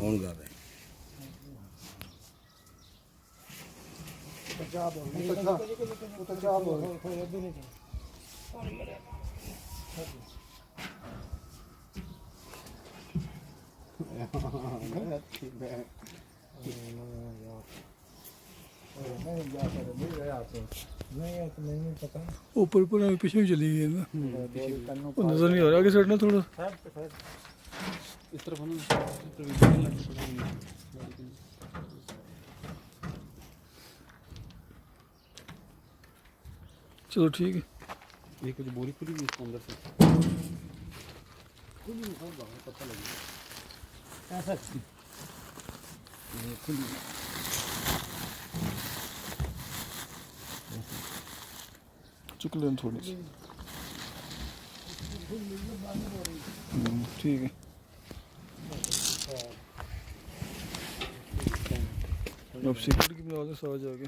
Phone कर रहे हैं। ऊपर ऊपर पीछे भी चली गई है ना, वो नजर नहीं आ रहा। आगे साइड ना थोड़ा इस तरफ होना। चलो ठीक है। ये कुछ बोरी खुली भी इसको अंदर से खुली नहीं, बहुत बाहर पता लगेगा ऐसा खुली चुक लें थोड़ी सी। ठीक है। अब सिगरेट की बना दे साथ जाके।